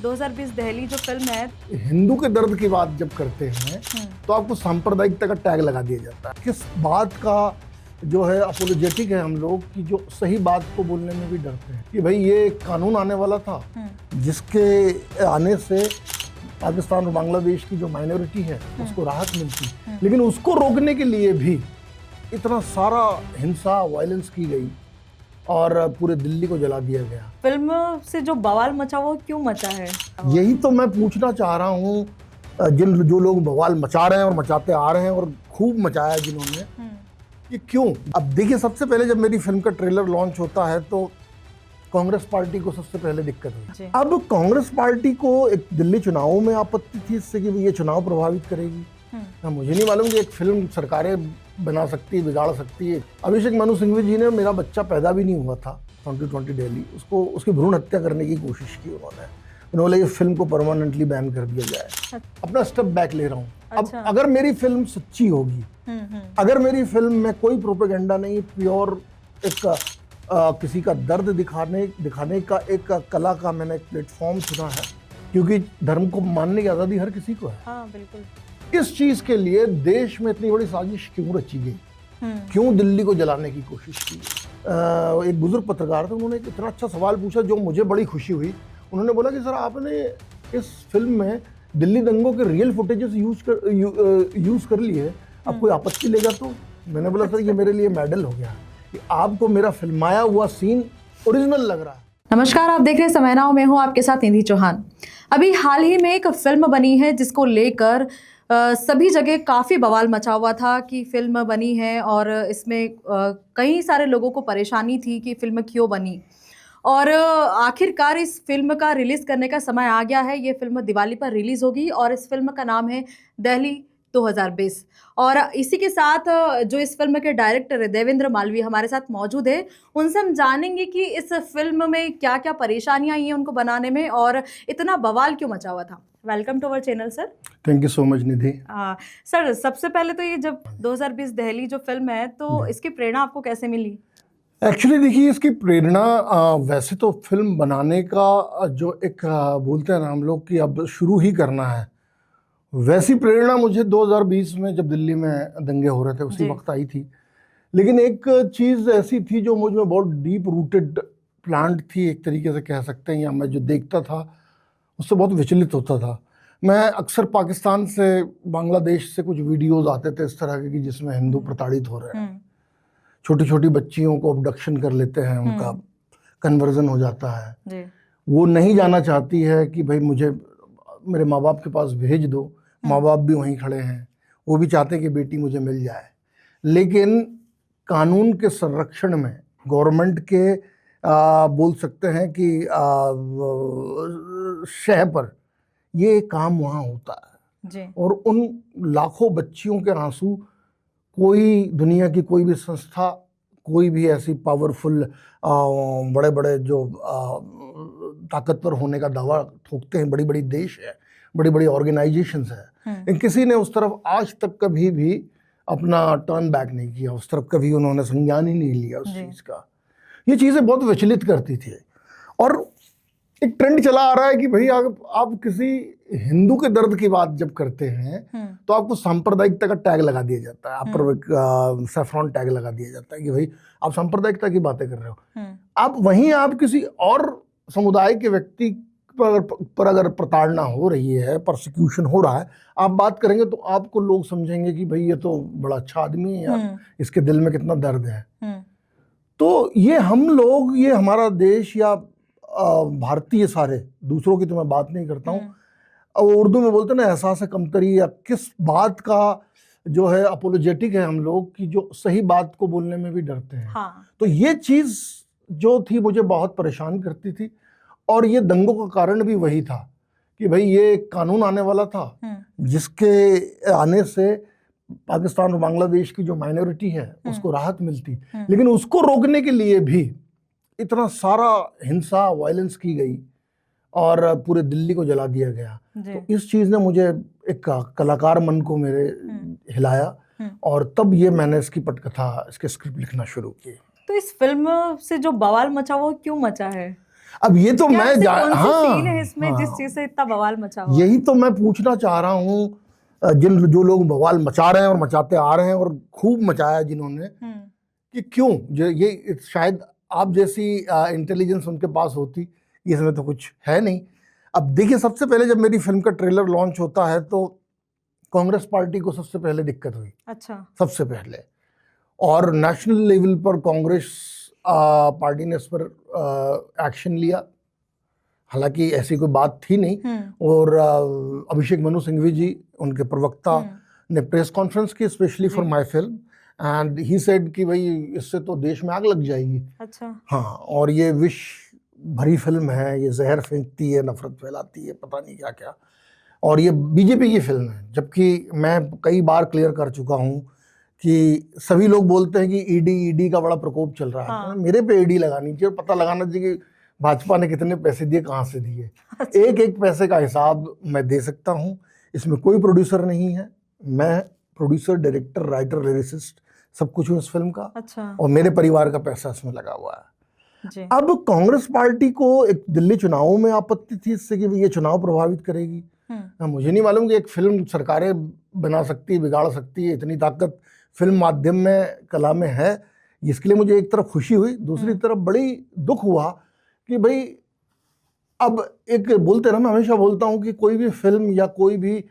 2020 दिल्ली जो फिल्म है, हिंदू के दर्द की बात जब करते हैं तो आपको सांप्रदायिकता का टैग लगा दिया जाता है। किस बात का जो है अपोलोजेटिक है हम लोग कि जो सही बात को बोलने में भी डरते हैं कि भाई ये कानून आने वाला था जिसके आने से पाकिस्तान और बांग्लादेश की जो माइनॉरिटी है उसको राहत मिलती, लेकिन उसको रोकने के लिए भी इतना सारा हिंसा वायलेंस की गई और पूरे दिल्ली को जला दिया गया। फिल्म से जो बवाल मचा वो क्यों मचा है? यही तो मैं पूछना चाह रहा हूँ, जो लोग बवाल मचा रहे हैं और मचाते आ रहे हैं और खूब मचाया जिन्होंने, ये क्यों? अब देखिए, सबसे पहले जब मेरी फिल्म का ट्रेलर लॉन्च होता है तो कांग्रेस पार्टी को सबसे पहले दिक्कत हुई। अब कांग्रेस पार्टी को एक दिल्ली चुनावों में आपत्ति थी इससे कि ये चुनाव प्रभावित करेगी। मुझे नहीं मालूम कि एक फिल्म सरकारें बना सकती है, बिगाड़ सकती है। अभिषेक मनु सिंघवी जी ने, मेरा बच्चा पैदा भी नहीं हुआ था 2020 दिल्ली, उसकी भ्रूण हत्या करने की कोशिश की उन्होंने ये फिल्म को परमानेंटली बैन कर दिया जाए। अपना स्टेप बैक ले रहा हूँ। अब अगर मेरी फिल्म सच्ची होगी, अगर मेरी फिल्म में कोई प्रोपेगेंडा नहीं, प्योर एक किसी का दर्द दिखाने का एक कला का मैंने एक प्लेटफॉर्म चुना है, क्योंकि धर्म को मानने की आज़ादी हर किसी को है। हाँ, बिल्कुल। इस चीज के लिए देश में इतनी बड़ी साजिश क्यों रची गई, क्यों दिल्ली को जलाने की कोशिश की? एक बुजुर्ग पत्रकार थे, उन्होंने एक इतना अच्छा सवाल पूछा जो मुझे बड़ी खुशी हुई। उन्होंने बोला कि सर, आपने इस फिल्म में दिल्ली दंगों के रियल फुटेजेस यूज कर लिए, अब कोई आपत्ति लेगा तो? मैंने बोला सर, ये मेरे लिए मेडल हो गया कि आपको मेरा फिल्माया हुआ सीन ओरिजिनल लग रहा है। नमस्कार, आप देख रहे हैं समय नाउ, मैं हूं आपके साथ निधि चौहान। अभी हाल ही में एक फिल्म बनी है जिसको लेकर सभी जगह काफ़ी बवाल मचा हुआ था कि फिल्म बनी है और इसमें कई सारे लोगों को परेशानी थी कि फिल्म क्यों बनी, और आखिरकार इस फिल्म का रिलीज़ करने का समय आ गया है। ये फिल्म दिवाली पर रिलीज़ होगी और इस फिल्म का नाम है दिल्ली 2020। और इसी के साथ जो इस फिल्म के डायरेक्टर है देवेंद्र मालवीय हमारे साथ मौजूद है। उनसे हम जानेंगे कि इस फिल्म में क्या क्या परेशानियां आई हैं उनको बनाने में और इतना बवाल क्यों मचा हुआ था। Welcome to our channel sir. Thank you so much Nidhi. Sir, सबसे पहले तो ये जब 2020 दिल्ली जो फिल्म है तो इसकी प्रेरणा आपको कैसे मिली? एक्चुअली देखिए, इसकी प्रेरणा वैसे तो फिल्म बनाने का जो एक बोलते हैं ना हम लोग कि अब शुरू ही करना है, वैसी प्रेरणा मुझे 2020 में जब दिल्ली में दंगे हो रहे थे उसी वक्त आई थी। लेकिन एक चीज़ ऐसी थी जो मुझ में बहुत डीप रूटेड प्लांट थी, एक तरीके से कह सकते हैं, या मैं जो देखता था उससे बहुत विचलित होता था। मैं अक्सर पाकिस्तान से, बांग्लादेश से कुछ वीडियोस आते थे इस तरह के कि जिसमें हिंदू प्रताड़ित हो रहे हैं, छोटी छोटी बच्चियों को अबडक्शन कर लेते हैं, उनका कन्वर्जन हो जाता है। वो नहीं जाना चाहती है कि भाई मुझे मेरे माँ बाप के पास भेज दो, माँ बाप भी वहीं खड़े हैं, वो भी चाहते हैं कि बेटी मुझे मिल जाए, लेकिन कानून के संरक्षण में गवर्नमेंट के बोल सकते हैं कि शह पर ये काम वहाँ होता है। और उन लाखों बच्चियों के आंसू कोई, दुनिया की कोई भी संस्था, कोई भी ऐसी पावरफुल बड़े बड़े जो ताकतवर होने का दावा ठोकते हैं, बड़ी बड़ी देश है, बड़ी बड़ी ऑर्गेनाइजेशंस है, किसी ने उस तरफ आज तक कभी भी अपना टर्न बैक नहीं किया, उस तरफ कभी उन्होंने संज्ञान ही नहीं लिया उस चीज़ का। ये चीज़ें बहुत विचलित करती थी। और एक ट्रेंड चला आ रहा है कि भाई आप किसी हिंदू के दर्द की बात जब करते हैं तो आपको सांप्रदायिकता का टैग लगा दिया जाता है, आप पर सैफ्रॉन टैग लगा दिया जाता है कि भाई आप सांप्रदायिकता की बातें कर रहे हो। आप वहीं आप किसी और समुदाय के व्यक्ति पर अगर प्रताड़ना हो रही है, परसिक्यूशन हो रहा है, आप बात करेंगे तो आपको लोग समझेंगे कि भाई ये तो बड़ा अच्छा आदमी है यार, इसके दिल में कितना दर्द है। तो ये हम लोग, ये हमारा देश या भारतीय, सारे दूसरों की तो मैं बात नहीं करता हूँ, उर्दू में बोलते हैं ना एहसास कमतरी, या किस बात का जो है अपोलोजेटिक है हम लोग कि जो सही बात को बोलने में भी डरते हैं। तो ये चीज़ जो थी मुझे बहुत परेशान करती थी, और ये दंगों का कारण भी वही था कि भाई ये कानून आने वाला था जिसके आने से पाकिस्तान और बांग्लादेश की जो माइनॉरिटी है उसको राहत मिलती, लेकिन उसको रोकने के लिए भी इतना सारा हिंसा वायलेंस की गई और पूरे दिल्ली को जला दिया गया। तो इस चीज़ ने मुझे, एक कलाकार मन को मेरे हिलाया, और तब ये मैंने इसकी पटकथा, इसके स्क्रिप्ट लिखना शुरू की। तो इस फिल्म से जो बवाल मचा वो क्यों मचा है? अब ये तो मैं सीन है इसमें जिस चीज से इतना बवाल मचा हुआ यही तो मैं पूछना चाह रहा हूँ, जो लोग बवाल मचा रहे हैं और मचाते आ रहे हैं और खूब मचाया जिन्होंने, कि क्यों ये शायद आप जैसी इंटेलिजेंस उनके पास होती, इसमें तो कुछ है नहीं। अब देखिए, सबसे पहले जब मेरी फिल्म का ट्रेलर लॉन्च होता है तो कांग्रेस पार्टी को सबसे पहले दिक्कत हुई। अच्छा। सबसे पहले, और नेशनल लेवल पर कांग्रेस पार्टी ने इस पर एक्शन लिया, हालांकि ऐसी कोई बात थी नहीं। और अभिषेक मनु सिंघवी जी, उनके प्रवक्ता, ने प्रेस कॉन्फ्रेंस की specially for my film, and he said कि भाई इससे तो देश में आग लग जाएगी। अच्छा। हाँ, और ये विष भरी फिल्म है, ये जहर फेंकती है, नफरत फैलाती है, पता नहीं क्या क्या, और ये बीजेपी की फिल्म है। जबकि मैं कई बार क्लियर कर चुका हूँ कि सभी लोग बोलते हैं कि ईडी का बड़ा प्रकोप चल रहा है। हाँ। मेरे पे ईडी लगानी चाहिए और पता लगाना चाहिए कि भाजपा ने कितने पैसे दिए, कहाँ से दिए। अच्छा। एक एक पैसे का हिसाब मैं दे सकता हूँ। इसमें कोई प्रोड्यूसर नहीं है, मैं प्रोड्यूसर, डायरेक्टर, राइटर, लिरिसिस्ट सब कुछ हूँ इस फिल्म का। अच्छा। और मेरे परिवार का पैसा इसमें लगा हुआ है जी। अब कांग्रेस पार्टी को एक दिल्ली चुनावों में आपत्ति थी इससे कि ये चुनाव प्रभावित करेगी। मुझे नहीं मालूम कि एक फिल्म सरकारें बना सकती है, बिगाड़ सकती है, इतनी ताकत फिल्म माध्यम में, कला में है। इसके लिए मुझे एक तरफ खुशी हुई, दूसरी तरफ बड़ी दुख हुआ कि भाई अब एक बोलते ना, मैं हमेशा बोलता हूँ कि कोई भी फिल्म या कोई भी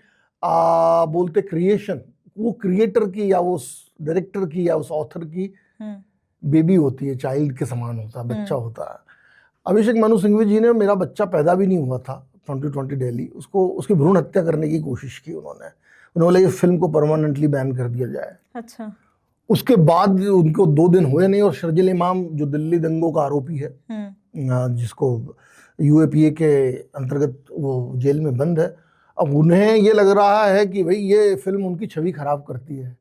बोलते क्रिएशन, वो क्रिएटर की या उस डायरेक्टर की या उस ऑथर की बेबी होती है, चाइल्ड के समान होता है, बच्चा होता है। अभिषेक मनु सिंघवी जी ने, मेरा बच्चा पैदा भी नहीं हुआ था 2020 दिल्ली, उसकी भ्रूण हत्या करने की कोशिश की उन्होंने ये फिल्म को परमानेंटली बैन कर दिया जाए। अच्छा। उसके बाद उनको 2 दिन हुए नहीं, और शर्जिल इमाम जो दिल्ली दंगों का आरोपी है, जिसको यूएपीए के अंतर्गत वो जेल में बंद है, अब उन्हें ये लग रहा है कि भाई ये फिल्म उनकी छवि खराब करती है।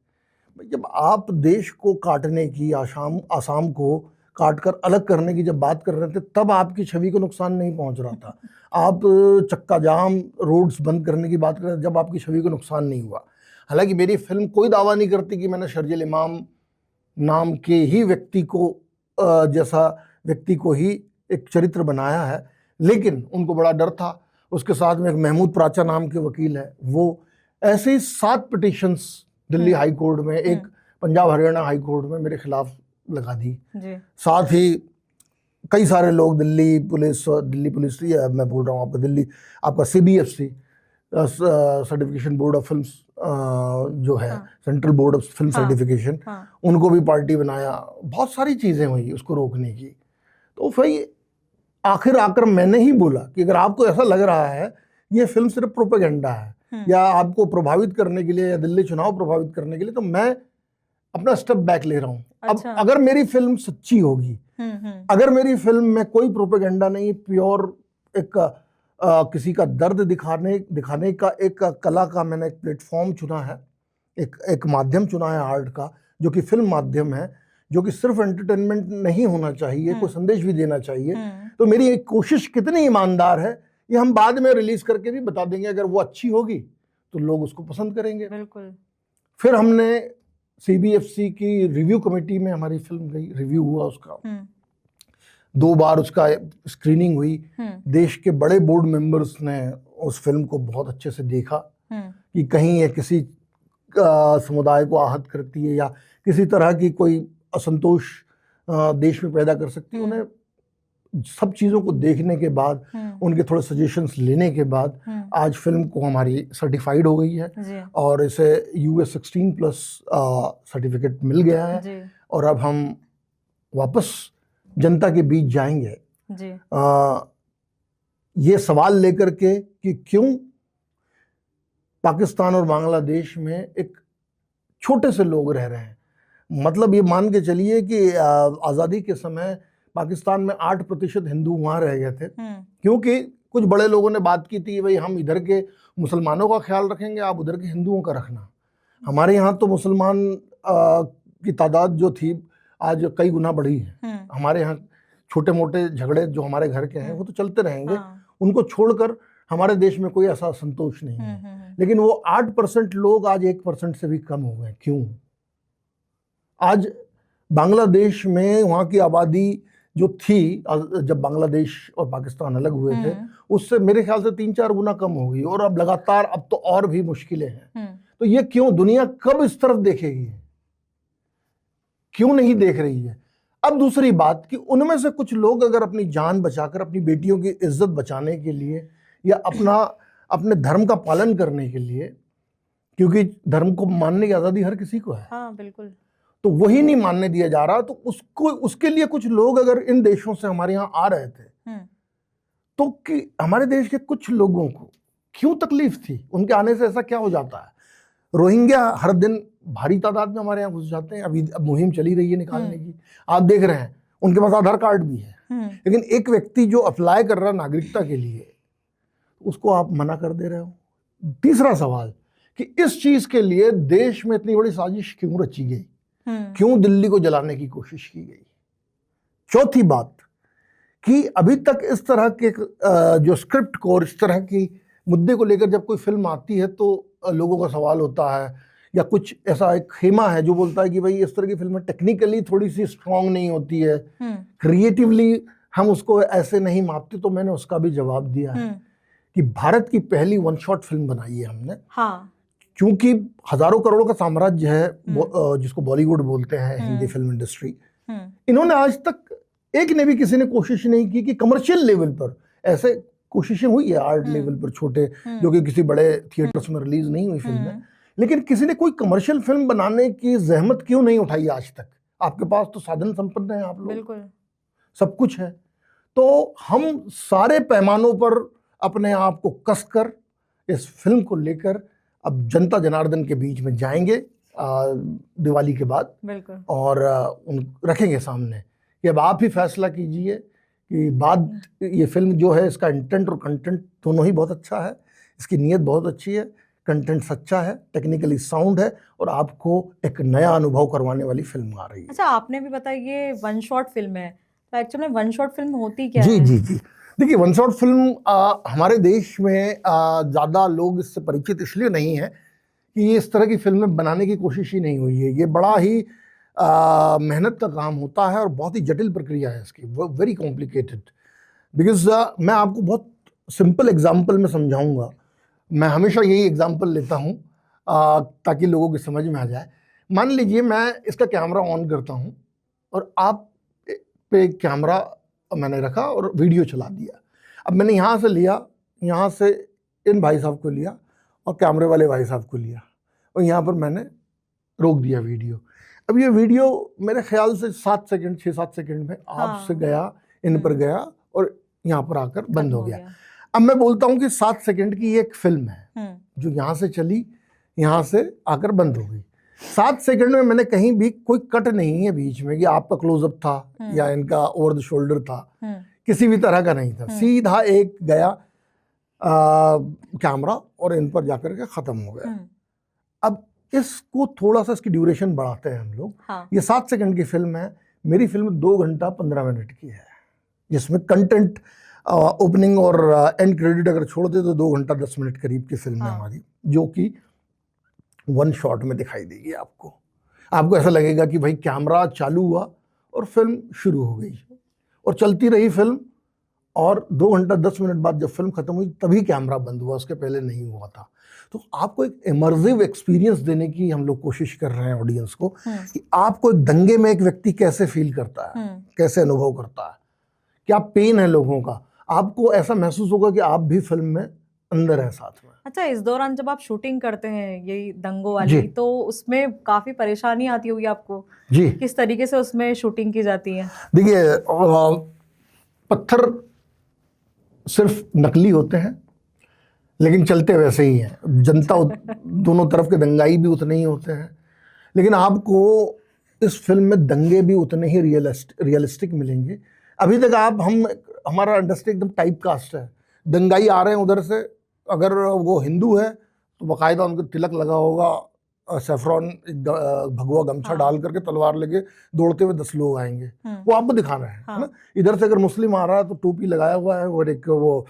जब आप देश को काटने की, आसाम को काट कर अलग करने की जब बात कर रहे थे, तब आपकी छवि को नुकसान नहीं पहुंच रहा था। आप चक्का जाम, रोड्स बंद करने की बात कर रहे थे, जब आपकी छवि को नुकसान नहीं हुआ। हालांकि मेरी फिल्म कोई दावा नहीं करती कि मैंने शर्जिल इमाम नाम के ही व्यक्ति को, जैसा व्यक्ति को ही एक चरित्र बनाया है, लेकिन उनको बड़ा डर था। उसके साथ में एक महमूद प्राचा नाम के वकील है, वो ऐसे ही 7 पिटिशंस दिल्ली हाई कोर्ट में, एक पंजाब हरियाणा हाई कोर्ट में मेरे खिलाफ लगा दी। साथ ही कई सारे लोग, दिल्ली पुलिस, मैं बोल रहा हूँ आपका CBFC certification board of films जो है, central board of film certification, उनको भी पार्टी बनाया। बहुत सारी चीज़ें हुई उसको रोकने की। तो फिर आखिर आकर मैंने ही बोला कि अगर आपको ऐसा लग रहा है ये फिल्म सिर्फ प्रोपेगेंडा है या आपको प्रभावित करने के लिए या दिल्ली चुनाव प्रभावित करने के लिए, तो मैं अपना स्टेप बैक ले रहा हूँ। अच्छा। अब अगर मेरी फिल्म सच्ची होगी, अगर मेरी फिल्म में कोई प्रोपेगेंडा नहीं, प्योर एक किसी का दर्द दिखाने का एक कला का मैंने एक प्लेटफॉर्म चुना है, एक माध्यम चुना है आर्ट का, जो कि फिल्म माध्यम है, जो कि सिर्फ एंटरटेनमेंट नहीं होना चाहिए, कोई संदेश भी देना चाहिए। तो मेरी एक कोशिश कितनी ईमानदार है ये हम बाद में रिलीज करके भी बता देंगे। अगर वो अच्छी होगी तो लोग उसको पसंद करेंगे। बिल्कुल। फिर हमने CBFC की रिव्यू कमेटी में हमारी फिल्म गई, रिव्यू हुआ उसका, 2 बार उसका स्क्रीनिंग हुई। देश के बड़े बोर्ड मेंबर्स ने उस फिल्म को बहुत अच्छे से देखा कि कहीं ये किसी समुदाय को आहत करती है या किसी तरह की कोई असंतोष देश में पैदा कर सकती है। उन्हें सब चीज़ों को देखने के बाद, उनके थोड़े सजेशंस लेने के बाद आज फिल्म को हमारी सर्टिफाइड हो गई है और इसे US 16+ सर्टिफिकेट मिल गया है। और अब हम वापस जनता के बीच जाएंगे ये सवाल लेकर के कि क्यों पाकिस्तान और बांग्लादेश में एक छोटे से लोग रह रहे हैं। मतलब ये मान के चलिए कि आज़ादी के समय पाकिस्तान में 8% हिंदू वहाँ रह गए थे, क्योंकि कुछ बड़े लोगों ने बात की थी भाई हम इधर के मुसलमानों का ख्याल रखेंगे, आप उधर के हिंदुओं का रखना। हमारे यहाँ तो मुसलमान की तादाद जो थी आज कई गुना बढ़ी है। हमारे यहाँ छोटे मोटे झगड़े जो हमारे घर के हैं वो तो चलते रहेंगे, उनको छोड़कर हमारे देश में कोई ऐसा संतोष नहीं है। लेकिन वो 8% लोग आज 1% से भी कम हो गए। क्यों? आज बांग्लादेश में वहाँ की आबादी जो थी जब बांग्लादेश और पाकिस्तान अलग हुए थे, उससे मेरे ख्याल से 3-4 गुना कम हो गई, और अब लगातार अब तो और भी मुश्किलें हैं। तो ये क्यों, दुनिया कब इस तरफ देखेगी, क्यों नहीं देख रही है? अब दूसरी बात कि उनमें से कुछ लोग अगर अपनी जान बचाकर अपनी बेटियों की इज्जत बचाने के लिए या अपने धर्म का पालन करने के लिए, क्योंकि धर्म को मानने की आज़ादी हर किसी को है, हाँ बिल्कुल, तो वही नहीं मानने दिया जा रहा, तो उसके लिए कुछ लोग अगर इन देशों से हमारे यहाँ आ रहे थे, तो कि हमारे देश के कुछ लोगों को क्यों तकलीफ थी, उनके आने से ऐसा क्या हो जाता है? रोहिंग्या हर दिन भारी तादाद में हमारे यहाँ घुस जाते हैं, अब मुहिम चली रही है निकालने की, आप देख रहे हैं, उनके पास आधार कार्ड भी है, लेकिन एक व्यक्ति जो अप्लाई कर रहा है नागरिकता के लिए, उसको आप मना कर दे रहे हो। तीसरा सवाल कि इस चीज के लिए देश में इतनी बड़ी साजिश क्यों रची गई, क्यों दिल्ली को जलाने की कोशिश की गई। चौथी बात कि अभी तक इस तरह के जो स्क्रिप्ट को और इस तरह की मुद्दे को लेकर जब कोई फिल्म आती है तो लोगों का सवाल होता है, या कुछ ऐसा एक खेमा है जो बोलता है कि भाई इस तरह की फिल्में टेक्निकली थोड़ी सी स्ट्रांग नहीं होती है, क्रिएटिवली हम उसको ऐसे नहीं मापते। तो मैंने उसका भी जवाब दिया है कि भारत की पहली वन शॉट फिल्म बनाई है हमने, क्योंकि हजारों करोड़ों का साम्राज्य है जिसको बॉलीवुड बोलते हैं, हिंदी फिल्म इंडस्ट्री, इन्होंने आज तक एक ने भी किसी ने कोशिश नहीं की कि कमर्शियल लेवल पर, ऐसे कोशिशें हुई है आर्ट लेवल पर छोटे, जो कि किसी बड़े थिएटर्स में रिलीज नहीं हुई फिल्में, लेकिन किसी ने कोई कमर्शियल फिल्म बनाने की जहमत क्यों नहीं उठाई आज तक? आपके पास तो साधन संपन्न है, आप लोग, बिल्कुल सब कुछ है। तो हम सारे पैमानों पर अपने आप को कसकर इस फिल्म को लेकर अब जनता जनार्दन के बीच में जाएंगे दिवाली के बाद, बिल्कुल, और रखेंगे सामने कि अब आप ही फैसला कीजिए कि बाद ये फिल्म जो है, इसका इंटेंट और कंटेंट दोनों ही बहुत अच्छा है, इसकी नीयत बहुत अच्छी है, कंटेंट सच्चा है, टेक्निकली साउंड है, और आपको एक नया अनुभव करवाने वाली फिल्म आ रही है। अच्छा, आपने भी बताया ये वन शॉट फिल्म है, तो एक्चुअली वन शॉट फिल्म होती क्या है? जी। देखिए, वन शॉट फिल्म हमारे देश में ज़्यादा लोग इससे परिचित इसलिए नहीं है कि ये इस तरह की फिल्में बनाने की कोशिश ही नहीं हुई है। ये बड़ा ही मेहनत का काम होता है और बहुत ही जटिल प्रक्रिया है इसकी, वेरी कॉम्प्लिकेटेड। बिकॉज मैं आपको बहुत सिंपल एग्जाम्पल में समझाऊंगा। मैं हमेशा यही एग्जाम्पल लेता हूँ ताकि लोगों की समझ में आ जाए। मान लीजिए मैं इसका कैमरा ऑन करता हूँ और आप पे कैमरा मैंने रखा और वीडियो चला दिया। अब मैंने यहाँ से लिया, यहाँ से इन भाई साहब को लिया और कैमरे वाले भाई साहब को लिया और यहाँ पर मैंने रोक दिया वीडियो। अब ये वीडियो मेरे ख्याल से 6-7 सेकंड में आपसे गया, इन पर गया और यहाँ पर आकर बंद हो गया। अब मैं बोलता हूँ कि 7 सेकंड की ये एक फिल्म है जो यहाँ से चली, यहाँ से आकर बंद हो गई। 7 सेकंड में मैंने कहीं भी कोई कट नहीं है बीच में कि आपका क्लोजअप था या इनका ओवर द शोल्डर था, किसी भी तरह का नहीं था। सीधा एक गया कैमरा और इन पर जाकर के खत्म हो गया। अब इसको थोड़ा सा इसकी ड्यूरेशन बढ़ाते हैं हम लोग। हाँ। ये 7 सेकंड की फिल्म है, मेरी फिल्म 2 घंटा 15 मिनट की है, जिसमें कंटेंट ओपनिंग और एंड क्रेडिट अगर छोड़ दे तो 2 घंटा 10 मिनट करीब की फिल्म है हमारी, जो कि वन शॉट में दिखाई देगी। आपको ऐसा लगेगा कि भाई कैमरा चालू हुआ और फिल्म शुरू हो गई और चलती रही फिल्म, और 2 घंटा 10 मिनट बाद जब फिल्म खत्म हुई तभी कैमरा बंद हुआ, उसके पहले नहीं हुआ था। तो आपको एक इमर्सिव एक्सपीरियंस देने की हम लोग कोशिश कर रहे हैं ऑडियंस को, कि आपको एक दंगे में एक व्यक्ति कैसे फील करता है, कैसे अनुभव करता है, क्या पेन है लोगों का, आपको ऐसा महसूस होगा कि आप भी फिल्म में अंदर है साथ में। अच्छा, इस दौरान जब आप शूटिंग करते हैं यही दंगों वाली, तो उसमें काफी परेशानी आती होगी आपको जी? किस तरीके से उसमें शूटिंग की जाती है? देखिए, पत्थर सिर्फ नकली होते हैं लेकिन चलते वैसे ही हैं। जनता दोनों तरफ के दंगाई भी उतने ही होते हैं, लेकिन आपको इस फिल्म में दंगे भी उतने ही रियलिस्टिक मिलेंगे। अभी तक हमारा इंडस्ट्री एकदम टाइप कास्ट है। दंगाई आ रहे हैं उधर से, अगर वो हिंदू है तो बाकायदा उनको तिलक लगा होगा, सेफ्रॉन भगवा गमछा डाल करके तलवार लेके दौड़ते हुए 10 लोग आएंगे, वो आपको दिखा रहे हैं, है ना। इधर से अगर मुस्लिम आ रहा है तो टोपी लगाया हुआ है और एक वो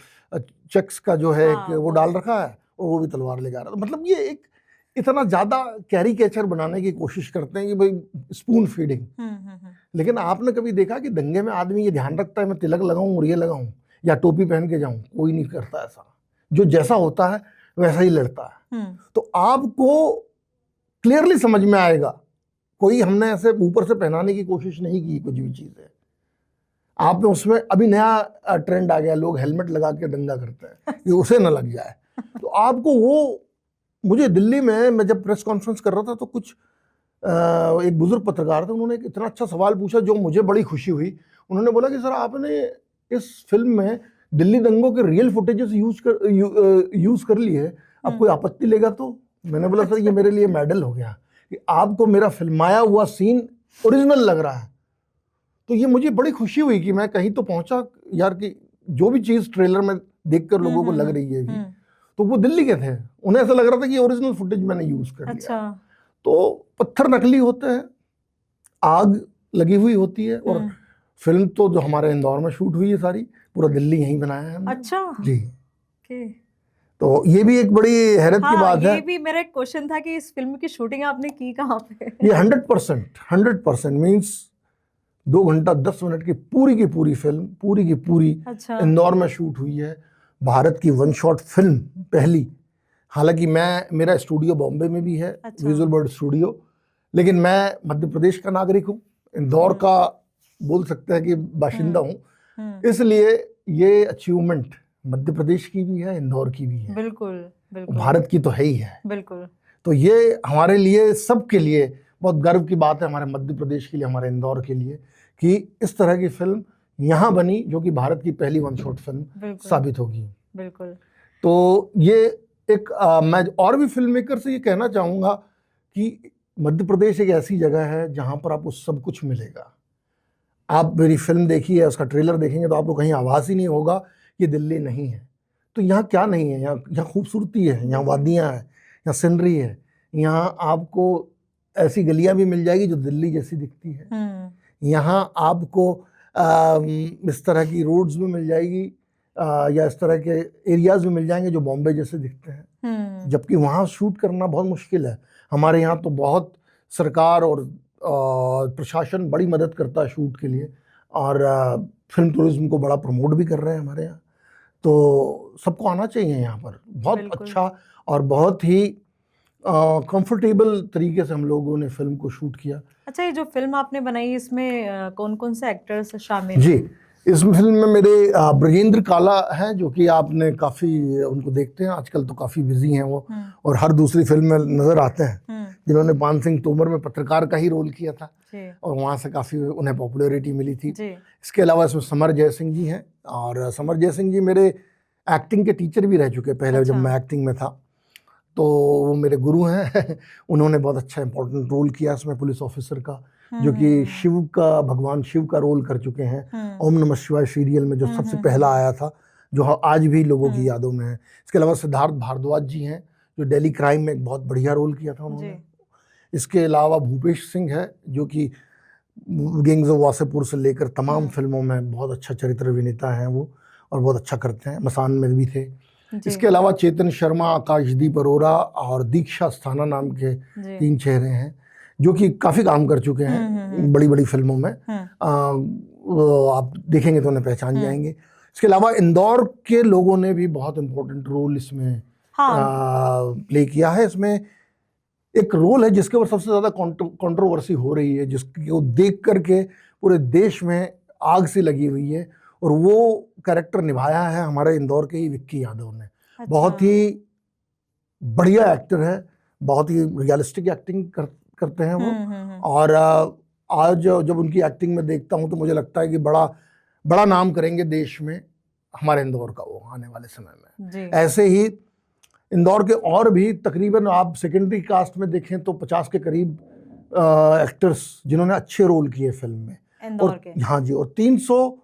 चेक्स का जो है एक वो डाल रखा है और वो भी तलवार लेके आ रहा है। मतलब ये इतना ज्यादा कैरिकेचर बनाने की कोशिश करते हैं कि भाई स्पून फीडिंग। लेकिन आपने कभी देखा कि दंगे में आदमी ये ध्यान रखता है मैं तिलक लगाऊं और ये लगाऊं या टोपी पहन के जाऊं? कोई नहीं करता ऐसा। जो जैसा होता है वैसा ही लड़ता है। तो आपको क्लियरली समझ में आएगा, कोई हमने ऐसे ऊपर से पहनाने की कोशिश नहीं की कुछ भी चीजें। आपने उसमें अभी नया ट्रेंड आ गया, लोग हेलमेट लगा के दंगा करते हैं कि उसे न लग जाए। तो आपको वो, मुझे दिल्ली में मैं जब प्रेस कॉन्फ्रेंस कर रहा था तो कुछ एक बुजुर्ग पत्रकार थे, उन्होंने एक इतना अच्छा सवाल पूछा जो मुझे बड़ी खुशी हुई। उन्होंने बोला कि सर आपने इस फिल्म में दिल्ली दंगों के रियल फुटेजेस यूज कर लिए, अब कोई आपत्ति लेगा तो? मैंने बोला सर ये मेरे लिए मेडल हो गया कि आपको मेरा फिल्माया हुआ सीन ओरिजिनल लग रहा है। तो ये मुझे बड़ी खुशी हुई कि मैं कहीं तो पहुंचा यार, कि जो भी चीज ट्रेलर में देखकर लोगों को लग रही है कि, तो वो दिल्ली के थे, उन्हें ऐसा लग रहा था कि ओरिजिनल फुटेज मैंने यूज कर लिया। तो पत्थर नकली होते हैं, आग लगी हुई होती है, और फिल्म तो जो हमारे इंदौर में शूट हुई है सारी, पूरा दिल्ली यहीं बनाया है हमने। अच्छा जी। तो ये भी एक बड़ी हैरत की बात है। ये भी मेरा एक क्वेश्चन था कि इस फिल्म की शूटिंग आपने की कहाँ पे? ये 100% मींस 2 घंटा 10 मिनट की पूरी फिल्म पूरी की पूरी इंदौर में शूट हुई है। भारत की वन शॉट फिल्म पहली। हालांकि मेरा स्टूडियो बॉम्बे में भी है, विजुअल बर्ड स्टूडियो, लेकिन मैं मध्य प्रदेश का नागरिक हूँ, इंदौर का बोल सकते हैं कि बाशिंदा हूँ, इसलिए ये अचीवमेंट मध्य प्रदेश की भी है, इंदौर की भी है, बिल्कुल भारत की तो है ही है। बिल्कुल। तो ये हमारे लिए, सबके लिए बहुत गर्व की बात है, हमारे मध्य प्रदेश के लिए, हमारे इंदौर के लिए, कि इस तरह की फिल्म यहाँ बनी जो कि भारत की पहली वन शॉट फिल्म साबित होगी। बिल्कुल। तो ये एक मैं और भी फिल्म मेकर से ये कहना चाहूँगा कि मध्य प्रदेश एक ऐसी जगह है जहाँ पर आपको सब कुछ मिलेगा। आप मेरी फिल्म देखिए, उसका ट्रेलर देखेंगे तो आपको कहीं आवाज़ ही नहीं होगा कि दिल्ली नहीं है। तो यहाँ क्या नहीं है? यहाँ खूबसूरती है, यहाँ वादियाँ हैं, यहाँ सीनरी है, यहाँ आपको ऐसी गलियाँ भी मिल जाएगी जो दिल्ली जैसी दिखती है, यहाँ आपको इस तरह की रोड्स भी मिल जाएगी, या इस तरह के एरियाज भी मिल जाएंगे जो बॉम्बे जैसे दिखते हैं, जबकि वहाँ शूट करना बहुत मुश्किल है। हमारे यहाँ तो बहुत सरकार और प्रशासन बड़ी मदद करता है शूट के लिए, और फिल्म टूरिज्म को बड़ा प्रमोट भी कर रहे हैं हमारे यहाँ। तो सबको आना चाहिए यहाँ पर। बहुत अच्छा और बहुत ही कंफर्टेबल तरीके से हम लोगों ने फिल्म को शूट किया। अच्छा, ये जो फिल्म आपने बनाई इसमें कौन कौन से एक्टर्स शामिल? जी, इस फिल्म में मेरे ब्रजेंद्र काला हैं, जो कि आपने काफ़ी उनको देखते हैं आजकल, तो काफ़ी बिजी हैं वो, और हर दूसरी फिल्म में नज़र आते हैं, जिन्होंने पान सिंह तोमर में पत्रकार का ही रोल किया था और वहाँ से काफ़ी उन्हें पॉपुलैरिटी मिली थी। इसके अलावा इसमें समर जयसिंह जी हैं, और समर जयसिंह जी मेरे एक्टिंग के टीचर भी रह चुके पहले। जब मैं एक्टिंग में था तो वो मेरे गुरु हैं उन्होंने बहुत अच्छा इंपॉर्टेंट रोल किया इसमें, पुलिस ऑफिसर का, जो कि शिव का, भगवान शिव का रोल कर चुके हैं ओम नमः शिवाय सीरियल में, जो सबसे पहला आया था, जो आज भी लोगों की यादों में है। इसके अलावा सिद्धार्थ भारद्वाज जी हैं, जो दिल्ली क्राइम में एक बहुत बढ़िया रोल किया था उन्होंने। इसके अलावा भूपेश सिंह है, जो कि गैंग्स ऑफ वासेपुर से लेकर तमाम फिल्मों में बहुत अच्छा चरित्र अभिनेता हैं वो, और बहुत अच्छा करते हैं, मसान में भी थे। इसके अलावा चेतन शर्मा, आकाशदीप अरोरा और दीक्षा अस्थाना नाम के 3 चेहरे हैं, जो कि काफ़ी काम कर चुके हैं बड़ी बड़ी फिल्मों में। आप देखेंगे तो उन्हें पहचान जाएंगे। इसके अलावा इंदौर के लोगों ने भी बहुत इम्पोर्टेंट रोल इसमें प्ले किया है। इसमें एक रोल है जिसके ऊपर सबसे ज़्यादा कंट्रोवर्सी हो रही है, जिसको देख करके पूरे देश में आग सी लगी हुई है, और वो कैरेक्टर निभाया है हमारे इंदौर के ही विक्की यादव ने। अच्छा। बहुत ही बढ़िया एक्टर है, बहुत ही रियलिस्टिक एक्टिंग करते हैं वो, और आज जब उनकी एक्टिंग में देखता हूँ तो मुझे लगता है कि बड़ा नाम करेंगे देश में हमारे इंदौर का वो आने वाले समय में। ऐसे ही इंदौर के और भी तकरीबन आप सेकेंडरी कास्ट में देखें तो 50 के करीब एक्टर्स जिन्होंने अच्छे रोल किए फिल्म में इंदौर के। हाँ जी, और 300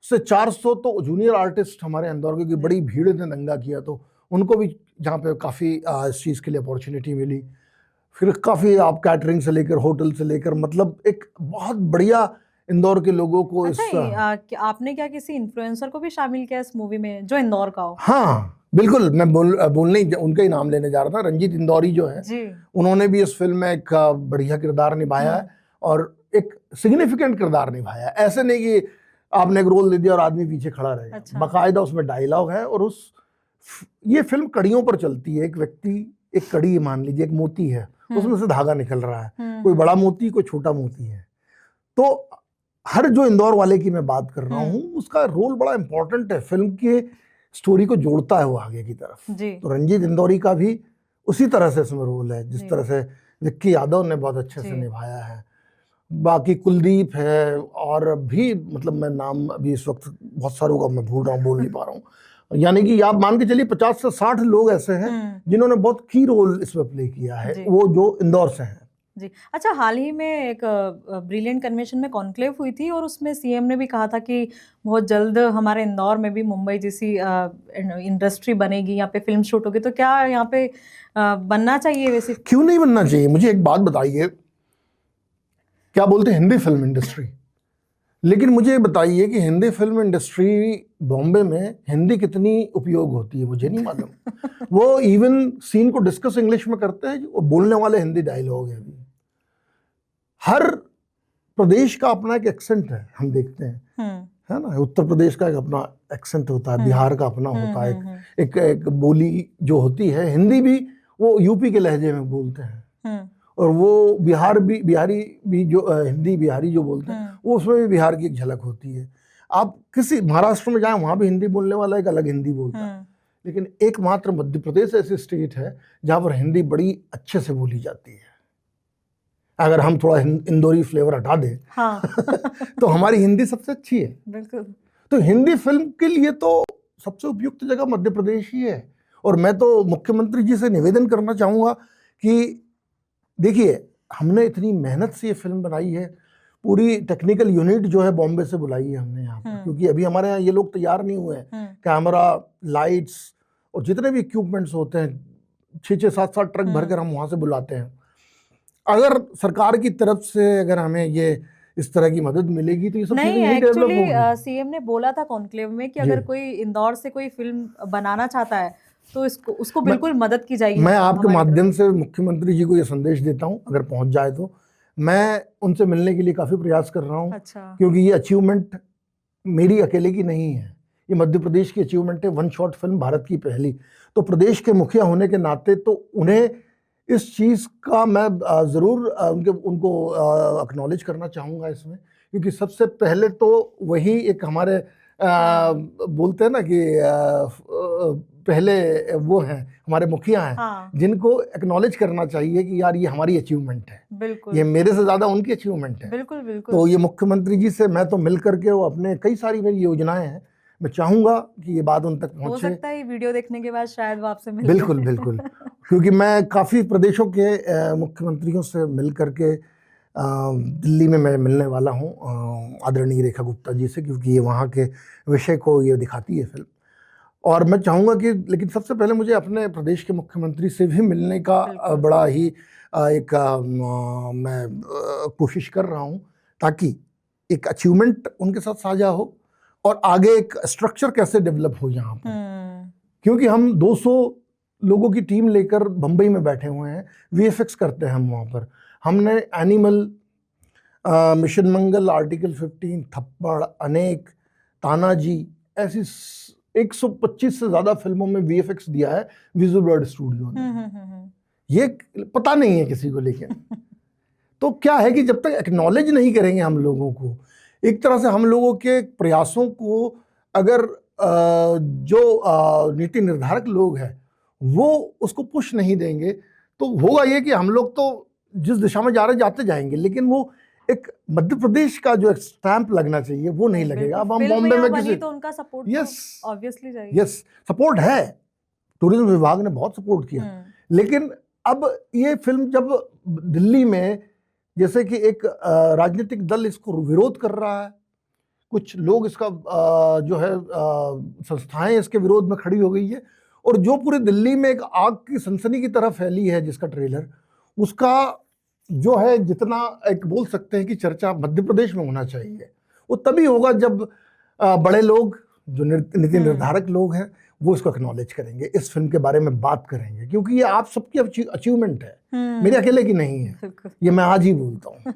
से 400 तो जूनियर आर्टिस्ट हमारे इंदौर के, की बड़ी भीड़ ने दंगा किया, तो उनको भी जहाँ पे काफ़ी इस चीज़ के लिए अपॉर्चुनिटी मिली। फिर काफ़ी आप कैटरिंग से लेकर होटल से लेकर, मतलब एक बहुत बढ़िया इंदौर के लोगों को। अच्छा, आपने क्या किसी इन्फ्लुएंसर को भी शामिल किया इस मूवी में जो इंदौर का हो? हाँ, बिल्कुल, मैं बोलने उनका ही नाम लेने जा रहा था। रंजीत इंदौरी जो है जी। उन्होंने भी इस फिल्म में एक बढ़िया किरदार निभाया है और एक सिग्निफिकेंट किरदार निभाया है। ऐसे नहीं कि आपने एक रोल दे दिया और आदमी पीछे खड़ा रहेगा। अच्छा। बाकायदा उसमें डायलॉग है और ये फिल्म कड़ियों पर चलती है। एक व्यक्ति, एक कड़ी मान लीजिए, एक मोती है, उसमें से धागा निकल रहा है, कोई बड़ा मोती, कोई छोटा मोती है। तो हर जो इंदौर वाले की मैं बात कर रहा हूँ उसका रोल बड़ा इंपॉर्टेंट है, फिल्म के स्टोरी को जोड़ता है वो आगे की तरफ। तो रंजीत इंदौरी का भी उसी तरह से इसमें रोल है जिस तरह से विक्की यादव ने बहुत अच्छे से निभाया है। बाकी कुलदीप है और भी, मतलब मैं नाम अभी इस वक्त बहुत सारों का मैं भूल रहा हूँ, बोल नहीं पा रहा हूँ। यानी कि आप मान के चलिए 50 से 60 लोग ऐसे हैं जिन्होंने बहुत की रोल इसमें प्ले किया है, वो जो इंदौर से हैं। जी। अच्छा, हाल ही में एक ब्रिलियंट कन्वेंशन में कॉन्क्लेव हुई थी और उसमें सीएम ने भी कहा था कि बहुत जल्द हमारे इंदौर में भी मुंबई जैसी इंडस्ट्री बनेगी, यहाँ पे फिल्म शूट होगी। तो क्या यहाँ पे बनना चाहिए? वैसे क्यों नहीं बनना चाहिए? मुझे एक बात बताइए, क्या बोलते हैं हिंदी फिल्म इंडस्ट्री, लेकिन मुझे बताइए कि हिंदी फिल्म इंडस्ट्री बॉम्बे में हिंदी कितनी उपयोग होती है? मुझे नहीं मालूम। वो इवन सीन को डिस्कस इंग्लिश में करते हैं, जो बोलने वाले हिंदी डायलॉग है। अभी हर प्रदेश का अपना एक एक्सेंट है, हम देखते हैं, है ना। उत्तर प्रदेश का एक अपना एक्सेंट होता है, बिहार का अपना होता है, एक बोली जो होती है। हिंदी भी वो यूपी के लहजे में बोलते हैं और वो बिहारी भी जो हिंदी बिहारी जो बोलते हैं, वो उसमें भी बिहार की एक झलक होती है। आप किसी महाराष्ट्र में जाएं, वहां भी हिंदी बोलने वाला एक अलग हिंदी बोलता है, लेकिन एकमात्र मध्य प्रदेश ऐसी स्टेट है जहां पर हिंदी बड़ी अच्छे से बोली जाती है। अगर हम थोड़ा इंदौरी फ्लेवर हटा दें, हाँ। तो हमारी हिंदी सबसे अच्छी है। बिल्कुल। तो हिंदी फिल्म के लिए तो सबसे उपयुक्त जगह मध्य प्रदेश ही है। और मैं तो मुख्यमंत्री जी से निवेदन करना चाहूंगा कि देखिए, हमने इतनी मेहनत से ये फिल्म बनाई है, पूरी टेक्निकल यूनिट जो है बॉम्बे से बुलाई है हमने यहाँ पर, क्योंकि अभी हमारे यहाँ ये लोग तैयार नहीं हुए हैं। कैमरा, लाइट्स और जितने भी इक्विपमेंट्स होते हैं, 6-6, 7-7 ट्रक भरकर हम वहाँ से बुलाते हैं। अगर सरकार की तरफ से अगर हमें ये इस तरह की मदद मिलेगी तो ये सब चीजें नहीं डेवलप होंगी। सीएम ने बोला था कॉन्क्लेव में कि अगर कोई इंदौर से कोई फिल्म बनाना चाहता है तो उसको बिल्कुल मदद की जाएगी। मैं आपके माध्यम से मुख्यमंत्री जी को ये संदेश देता हूँ, अगर पहुंच जाए तो मैं उनसे मिलने के लिए काफी प्रयास कर रहा हूँ। अच्छा। क्योंकि ये अचीवमेंट मेरी अकेले की नहीं है, ये मध्य प्रदेश की अचीवमेंट है। 1 शॉट फिल्म भारत की पहली। तो प्रदेश के मुखिया होने के नाते तो उन्हें इस चीज़ का मैं ज़रूर उनको एक्नॉलेज करना चाहूँगा इसमें, क्योंकि सबसे पहले तो वही एक हमारे बोलते हैं ना कि पहले वो हैं हमारे मुखिया हैं, हाँ। जिनको एक्नॉलेज करना चाहिए कि यार ये हमारी अचीवमेंट है। बिल्कुल। ये मेरे से ज़्यादा उनकी अचीवमेंट है। बिल्कुल बिल्कुल। तो ये मुख्यमंत्री जी से मैं तो मिल करके वो अपने कई सारी मेरी योजनाएं हैं, मैं चाहूँगा कि ये बात उन तक पहुँचे। हो सकता है वीडियो देखने के बाद शायद वो आपसे मिल। बिल्कुल बिल्कुल। क्योंकि मैं काफ़ी प्रदेशों के मुख्यमंत्रियों से मिल करके दिल्ली में मैं मिलने वाला हूँ आदरणीय रेखा गुप्ता जी से, क्योंकि ये वहाँ के विषय को ये दिखाती है फिल्म। और मैं चाहूँगा कि, लेकिन सबसे पहले मुझे अपने प्रदेश के मुख्यमंत्री से भी मिलने का बड़ा ही एक मैं कोशिश कर रहा हूँ, ताकि एक अचीवमेंट उनके साथ साझा हो और आगे एक स्ट्रक्चर कैसे डेवलप हो यहाँ पर। क्योंकि हम 200 लोगों की टीम लेकर बम्बई में बैठे हुए हैं, वीएफएक्स करते हैं हम वहाँ पर। हमने एनिमल, मिशन मंगल, आर्टिकल 15, थप्पड़, अनेक, तानाजी, ऐसी 125 से ज़्यादा फिल्मों में वीएफएक्स दिया है विजुअल वर्ल्ड स्टूडियो ने। ये पता नहीं है किसी को, लेकिन तो क्या है कि जब तक एक्नॉलेज नहीं करेंगे हम लोगों को, एक तरह से हम लोगों के प्रयासों को अगर जो नीति निर्धारक लोग हैं वो उसको पुश नहीं देंगे, तो होगा ये कि हम लोग तो जिस दिशा में जा रहे जाते जाएंगे, लेकिन वो एक मध्य प्रदेश का जो एक स्टैंप लगना चाहिए वो नहीं लगेगा। अब हम बॉम्बे में किसी, तो उनका सपोर्ट यस ऑब्वियसली चाहिए। यस, सपोर्ट है, टूरिज्म विभाग ने बहुत सपोर्ट किया। लेकिन अब ये फिल्म जब दिल्ली में, जैसे कि एक राजनीतिक दल इसको विरोध कर रहा है, कुछ लोग इसका जो है संस्थाएं इसके विरोध में खड़ी हो गई है, और जो पूरे दिल्ली में एक आग की सनसनी की तरह फैली है जिसका ट्रेलर, उसका जो है जितना एक बोल सकते हैं कि चर्चा मध्य प्रदेश में होना चाहिए, वो तभी होगा जब बड़े लोग जो नीति निर्धारक लोग हैं वो इसको एक्नॉलेज करेंगे, इस फिल्म के बारे में बात करेंगे, क्योंकि ये आप सबकी अचीवमेंट है, मेरे अकेले की नहीं है, ये मैं आज ही बोलता हूँ।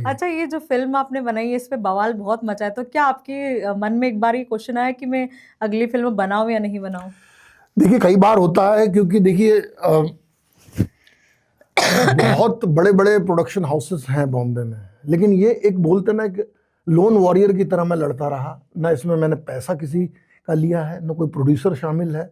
अच्छा, ये जो फिल्म आपने बनाई है इस पे बवाल बहुत मचा है, तो क्या आपके मन में एक बार ये क्वेश्चन आया कि मैं अगली फिल्म बनाऊं या नहीं बनाऊं? देखिए कई बार होता है, क्योंकि देखिए बहुत बड़े बड़े प्रोडक्शन हाउसेस हैं बॉम्बे में, लेकिन ये एक बोलते ना एक लोन वॉरियर की तरह मैं लड़ता रहा। ना इसमें मैंने पैसा किसी का लिया है, ना कोई प्रोड्यूसर शामिल है,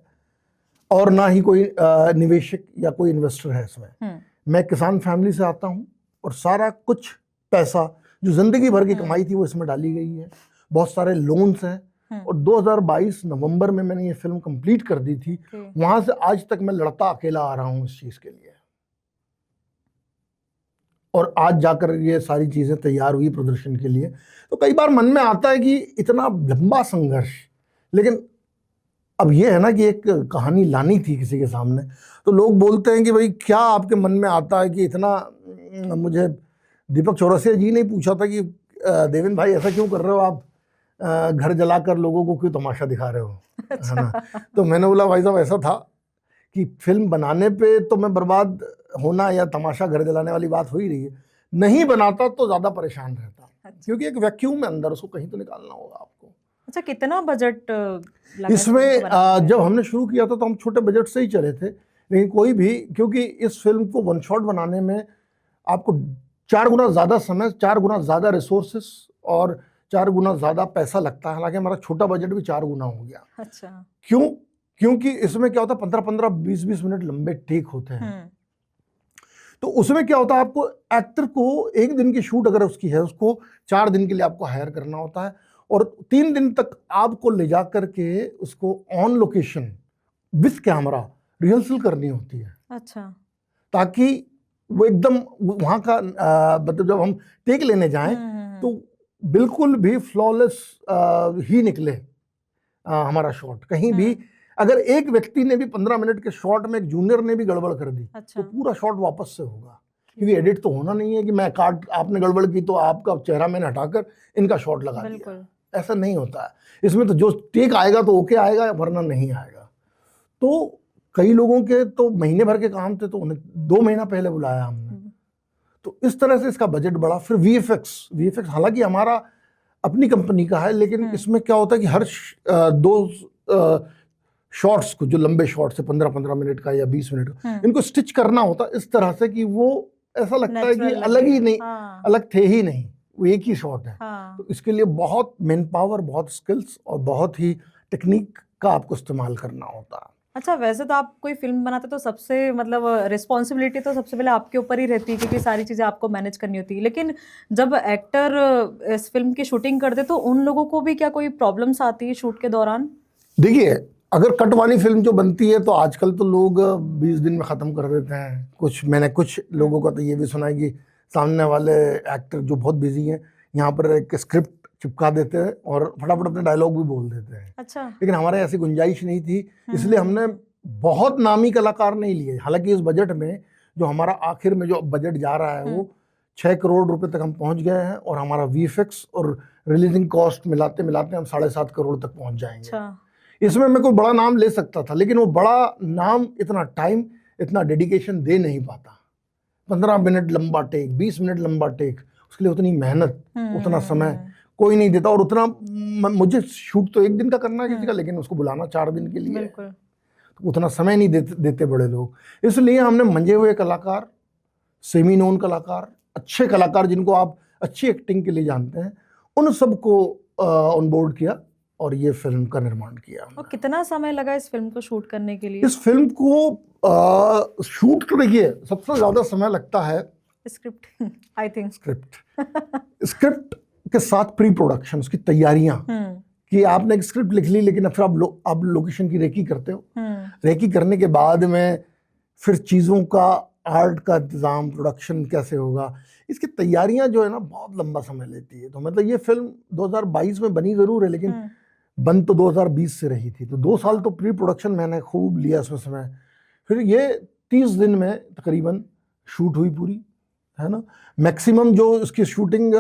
और ना ही कोई निवेशक या कोई इन्वेस्टर है इसमें। मैं किसान फैमिली से आता हूँ और सारा कुछ पैसा जो जिंदगी भर की कमाई थी वो इसमें डाली गई है। बहुत सारे लोन्स हैं और 2022 नवंबर में मैंने ये फिल्म कंप्लीट कर दी थी। वहां से आज तक मैं लड़ता अकेला आ रहा हूँ इस चीज के लिए, और आज जाकर ये सारी चीजें तैयार हुई प्रदर्शन के लिए। तो कई बार मन में आता है कि इतना लंबा संघर्ष, लेकिन अब ये है ना कि एक कहानी लानी थी किसी के सामने, तो लोग बोलते हैं कि भाई क्या आपके मन में आता है कि इतना। मुझे दीपक चौरसिया जी ने पूछा था कि देवेंद्र भाई ऐसा क्यों कर रहे हो आप, घर जलाकर लोगों को क्यों तमाशा दिखा रहे हो, है ना। तो मैंने बोला भाई साहब ऐसा था कि फिल्म बनाने पे तो मैं बर्बाद होना या तमाशा घर जलाने वाली बात हो ही रही है, नहीं बनाता तो ज़्यादा परेशान रहता। क्योंकि एक वैक्यूम है अंदर, उसको कहीं तो निकालना होगा आपको। अच्छा, कितना बजट लगा इसमें? जब हमने शुरू किया था तो हम छोटे बजट से ही चले थे, लेकिन कोई भी, क्योंकि इस फिल्म को वन शॉट बनाने में आपको 4 गुना ज़्यादा समय, 4 गुना ज़्यादा रिसोर्सेस और 4 गुना ज़्यादा पैसा लगता है। हालांकि हमारा छोटा बजट भी 4 गुना हो गया। अच्छा, क्यों? क्योंकि इसमें क्या होता है 15-15, 20-20 मिनट लंबे टेक होते हैं। तो उसमें क्या होता है, आपको एक्टर को एक दिन की शूट अगर उसकी है, उसको 4 दिन के लिए आपको हायर करना होता है, और 3 दिन तक आपको ले जा करके उसको on location with camera rehearsal करनी होती है। अच्छा, ताकि वो एकदम वहाँ का मतलब जब हम टेक लेने जाएं तो बिल्कुल भी फ्लॉलेस ही निकले हमारा शॉट। कहीं भी अगर एक व्यक्ति ने भी 15 मिनट के शॉट में एक जूनियर ने भी गड़बड़ कर दी, तो पूरा शॉट वापस से होगा, क्योंकि एडिट तो होना नहीं है कि मैं काट, आपने गड़बड़ की तो आपका चेहरा मैंने हटाकर इनका शॉट लगा दिया, ऐसा नहीं होता है। इसमें तो जो टेक आएगा तो ओके आएगा, वरना नहीं आएगा। तो कई लोगों के तो महीने भर के काम थे, तो उन्हें 2 महीना पहले बुलाया हमने। तो इस तरह से इसका बजट बढ़ा। फिर वीएफएक्स हालांकि हमारा अपनी कंपनी का है, लेकिन इसमें क्या होता है कि हर 2 शॉट्स को, जो लंबे शॉट्स है 15-15 मिनट का या 20 मिनट का, इनको स्टिच करना होता है इस तरह से कि वो ऐसा लगता है कि अलग ही नहीं, अलग थे ही नहीं, वो एक ही शॉट है। तो इसके लिए बहुत मैन पावर, बहुत स्किल्स और बहुत ही टेक्निक का आपको इस्तेमाल करना होता है। अच्छा, वैसे तो आप कोई फिल्म बनाते तो सबसे मतलब रिस्पॉन्सिबिलिटी तो सबसे पहले आपके ऊपर ही रहती है, क्योंकि सारी चीज़ें आपको मैनेज करनी होती है। लेकिन जब एक्टर इस फिल्म की शूटिंग करते तो उन लोगों को भी क्या कोई प्रॉब्लम्स आती है शूट के दौरान? देखिए, अगर कट वाली फिल्म जो बनती है तो आजकल तो लोग 20 दिन में ख़त्म कर देते हैं। मैंने कुछ लोगों का तो ये भी सुना है कि सामने वाले एक्टर जो बहुत बिजी हैं, यहाँ पर एक स्क्रिप्ट चिपका देते हैं और फटाफट अपने डायलॉग भी बोल देते हैं। अच्छा। लेकिन हमारे ऐसी गुंजाइश नहीं थी, इसलिए हमने बहुत नामी कलाकार नहीं लिए। हालांकि इस बजट में जो हमारा आखिर में जो बजट जा रहा है वो 6 करोड़ रुपए तक हम पहुंच गए हैं, और हमारा वीएफएक्स और रिलीजिंग कॉस्ट मिलाते मिलाते हम 7.5 करोड़ तक पहुंच जाएंगे। अच्छा। इसमें मैं कोई बड़ा नाम ले सकता था, लेकिन वो बड़ा नाम इतना टाइम, इतना डेडिकेशन दे नहीं पाता। 15 मिनट लंबा टेक, 20 मिनट लंबा टेक, उसके लिए उतनी मेहनत, उतना समय कोई नहीं देता। और उतना मुझे शूट तो 1 दिन का करना है किसी का, लेकिन उसको बुलाना 4 दिन के लिए, तो उतना समय नहीं देते बड़े लोग। इसलिए हमने मंजे हुए कलाकार, सेमी नोन कलाकार, अच्छे कलाकार जिनको आप अच्छी एक्टिंग के लिए जानते हैं, उन सबको ऑन बोर्ड किया और ये फिल्म का निर्माण किया। और कितना समय लगा इस फिल्म को शूट करने के लिए? इस फिल्म को शूट तो देखिए सबसे ज्यादा समय लगता है स्क्रिप्ट, आई थिंक स्क्रिप्ट के साथ प्री प्रोडक्शन, उसकी तैयारियां, कि आपने एक स्क्रिप्ट लिख ली, लेकिन फिर आप लोकेशन की रेकी करते हो। रेकी करने के बाद में फिर चीज़ों का, आर्ट का इंतज़ाम, प्रोडक्शन कैसे होगा, इसकी तैयारियां जो है ना बहुत लंबा समय लेती है। तो मतलब ये फिल्म 2022 में बनी ज़रूर है, लेकिन बन तो 2020 से रही थी। तो 2 साल तो प्री प्रोडक्शन मैंने खूब लिया इसमें समय। फिर ये 30 दिन में तकरीबन शूट हुई पूरी, है ना। मैक्सिमम जो इसकी शूटिंग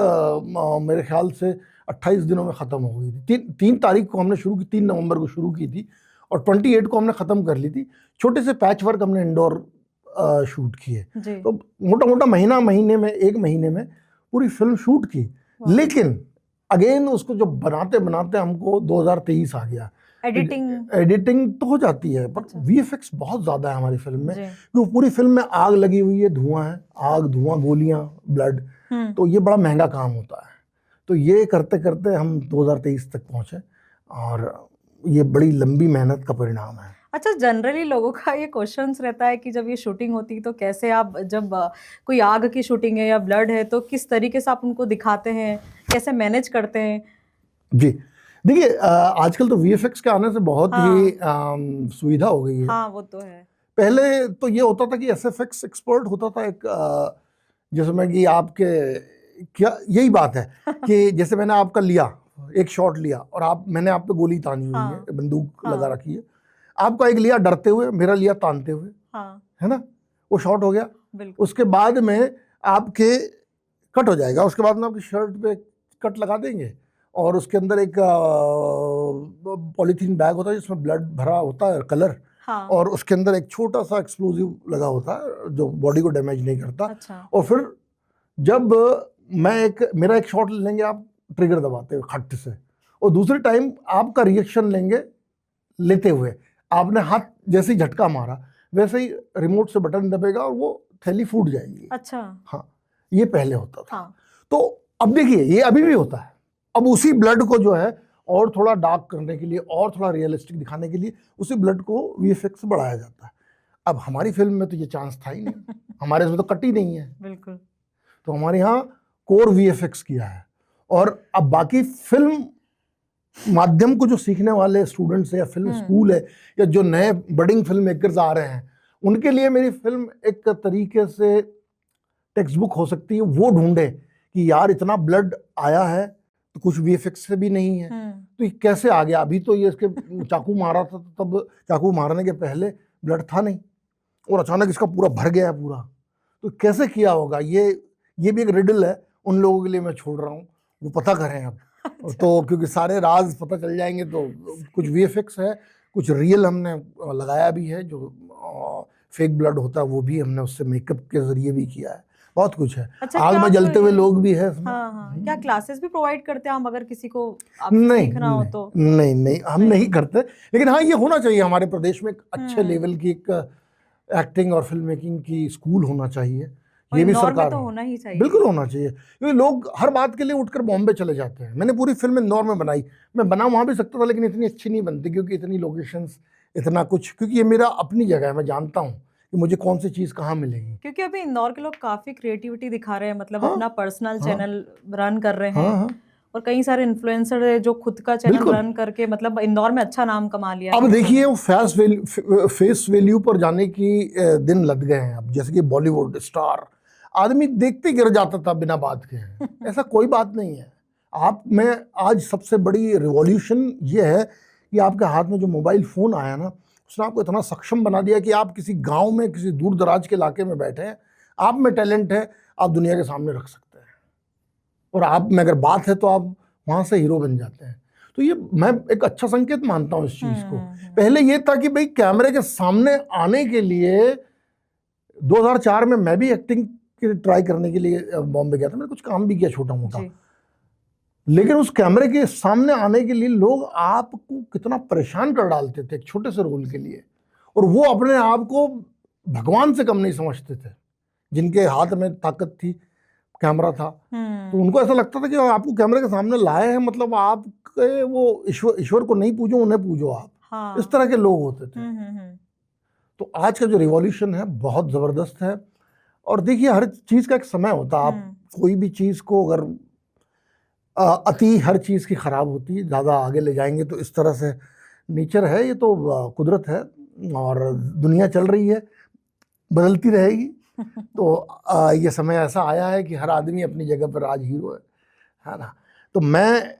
मेरे ख्याल से 28 दिनों में ख़त्म हो गई थी। 3 तारीख को हमने शुरू की, 3 नवंबर को शुरू की थी, और 28 को हमने ख़त्म कर ली थी। छोटे से पैच वर्क हमने इंडोर शूट किए, तो मोटा मोटा एक महीने में पूरी फिल्म शूट की। लेकिन अगेन उसको जब बनाते बनाते हमको 2023 आ गया। एडिटिंग तो हो जाती है, बट वीएफएक्स बहुत ज़्यादा है हमारी फिल्म में, क्योंकि पूरी फिल्म में आग लगी हुई है, धुआं है, आग, धुआं, गोलियां, ब्लड, तो ये बड़ा महंगा काम होता है। तो ये करते करते हम 2023 तक पहुंचे और ये बड़ी लंबी मेहनत का परिणाम है। अच्छा, जनरली लोगों का ये क्वेश्चंस रहता है कि जब ये शूटिंग होती तो कैसे आप, जब कोई आग की शूटिंग है या ब्लड है, तो किस तरीके से आप उनको दिखाते हैं, कैसे मैनेज करते हैं? जी देखिए, आजकल तो वीएफएक्स के आने से बहुत ही सुविधा हो गई है। हाँ, वो तो है। पहले तो ये होता था कि एसएफएक्स एक्सपर्ट होता था एक, जिसमें कि आपके क्या यही बात है कि जैसे मैंने आपका लिया, एक शॉट लिया और मैंने आप पे गोली तानी हुई है, बंदूक लगा रखी है, आपका एक लिया डरते हुए, मेरा लिया तानते हुए, है ना, वो शॉट हो गया। उसके बाद में आपके कट हो जाएगा, उसके बाद में आपकी शर्ट पे कट लगा देंगे और उसके अंदर एक पॉलीथीन बैग होता है जिसमें ब्लड भरा होता है, कलर, और उसके अंदर एक छोटा सा एक्सप्लोजिव लगा होता है जो बॉडी को डैमेज नहीं करता। अच्छा। और फिर जब मेरा एक शॉट लेंगे आप ट्रिगर दबाते हुए खट से, और दूसरे टाइम आपका रिएक्शन लेंगे लेते हुए, आपने हाथ जैसे ही झटका मारा वैसे ही रिमोट से बटन दबेगा और वो थैली फूट जाएगी। अच्छा। हाँ, ये पहले होता था। तो अब देखिए, ये अभी भी होता है। अब उसी ब्लड को जो है और थोड़ा डार्क करने के लिए और थोड़ा रियलिस्टिक दिखाने के लिए उसी ब्लड को वीएफएक्स से बढ़ाया जाता है। अब हमारी फिल्म में तो ये चांस था ही नहीं हमारे इसमें तो कट ही नहीं है। बिल्कुल। तो हमारे यहाँ कोर वीएफएक्स किया है, और अब बाकी फिल्म माध्यम को जो सीखने वाले स्टूडेंट्स है या फिल्म स्कूल है या जो नए बडिंग फिल्म मेकर्स आ रहे हैं, उनके लिए मेरी फिल्म एक तरीके से टेक्स्ट बुक हो सकती है। वो ढूंढे कि यार इतना ब्लड आया है तो कुछ वीएफएक्स से भी नहीं है, तो ये कैसे आ गया? अभी तो ये इसके चाकू मारा था, तो तब चाकू मारने के पहले ब्लड था नहीं और अचानक इसका पूरा भर गया है पूरा, तो कैसे किया होगा? ये भी एक रिडल है, उन लोगों के लिए मैं छोड़ रहा हूँ, वो पता करें अब। तो क्योंकि सारे राज पता चल जाएंगे, तो कुछ वीएफएक्स है, कुछ रियल हमने लगाया भी है, जो फेक ब्लड होता है वो भी हमने उससे मेकअप के जरिए भी किया है, बहुत कुछ है। अच्छा, आग में जलते हुए लोग भी है। हाँ। क्या क्लासेस भी प्रोवाइड करते हैं हम, अगर किसी को नहीं सीखना हो तो? नहीं हम नहीं करते, लेकिन हाँ, ये होना चाहिए हमारे प्रदेश में, एक अच्छे लेवल की एक एक्टिंग और फिल्म मेकिंग की स्कूल होना चाहिए। ये भी सरकार तो होना ही चाहिए, बिल्कुल होना चाहिए, क्योंकि लोग हर बात के लिए उठकर बॉम्बे चले जाते हैं। मैंने पूरी फिल्म इंदौर में बनाई, मैं बना वहाँ भी सकता था, लेकिन इतनी अच्छी नहीं बनती, क्योंकि इतनी लोकेशंस, इतना कुछ, क्योंकि ये मेरा अपनी जगह है, मैं जानता हूँ कि मुझे कौन सी चीज़ कहाँ मिलेगी। क्योंकि अभी इंदौर के लोग काफ़ी क्रिएटिविटी दिखा रहे हैं, मतलब अपना पर्सनल चैनल रन कर रहे हैं, और कई सारे इन्फ्लुएंसर है जो खुद का चैनल रन करके मतलब इंदौर में अच्छा नाम कमा लिया। अब देखिए, वो फेस वैल्यू पर जाने की दिन लग गए हैं। अब जैसे कि बॉलीवुड स्टार, आदमी देखते गिर जाता था बिना बात के, ऐसा कोई बात नहीं है। मैं आज सबसे बड़ी रिवॉल्यूशन ये है कि आपके हाथ में जो मोबाइल फ़ोन आया ना, उसने आपको इतना सक्षम बना दिया कि आप किसी गांव में, किसी दूर दराज के इलाके में बैठे हैं, आप में टैलेंट है, आप दुनिया के सामने रख सकते हैं, और आप में अगर बात है तो आप वहाँ से हीरो बन जाते हैं। तो ये मैं एक अच्छा संकेत मानता हूँ इस चीज़ को। पहले ये था कि भाई कैमरे के सामने आने के लिए 2004 में मैं भी एक्टिंग ट्राई करने के लिए बॉम्बे गया था, मैंने कुछ काम भी किया छोटा मोटा, लेकिन उस कैमरे के सामने आने के लिए लोग आपको कितना परेशान कर डालते थे एक छोटे से रोल के लिए, और वो अपने आप को भगवान से कम नहीं समझते थे। जिनके हाथ में ताकत थी, कैमरा था, तो उनको ऐसा लगता था कि आपको कैमरे के सामने लाए हैं, मतलब आपके वो ईश्वर को नहीं पूजो, उन्हें पूजो आप। हाँ। इस तरह के लोग होते थे। तो आज का जो रिवॉल्यूशन है बहुत ज़बरदस्त है। और देखिए, हर चीज़ का एक समय होता है। आप कोई भी चीज़ को अगर अति हर चीज़ की ख़राब होती है, ज़्यादा आगे ले जाएंगे तो इस तरह से नेचर है, ये तो कुदरत है, और दुनिया चल रही है, बदलती रहेगी। तो ये समय ऐसा आया है कि हर आदमी अपनी जगह पर आज हीरो है ना। तो मैं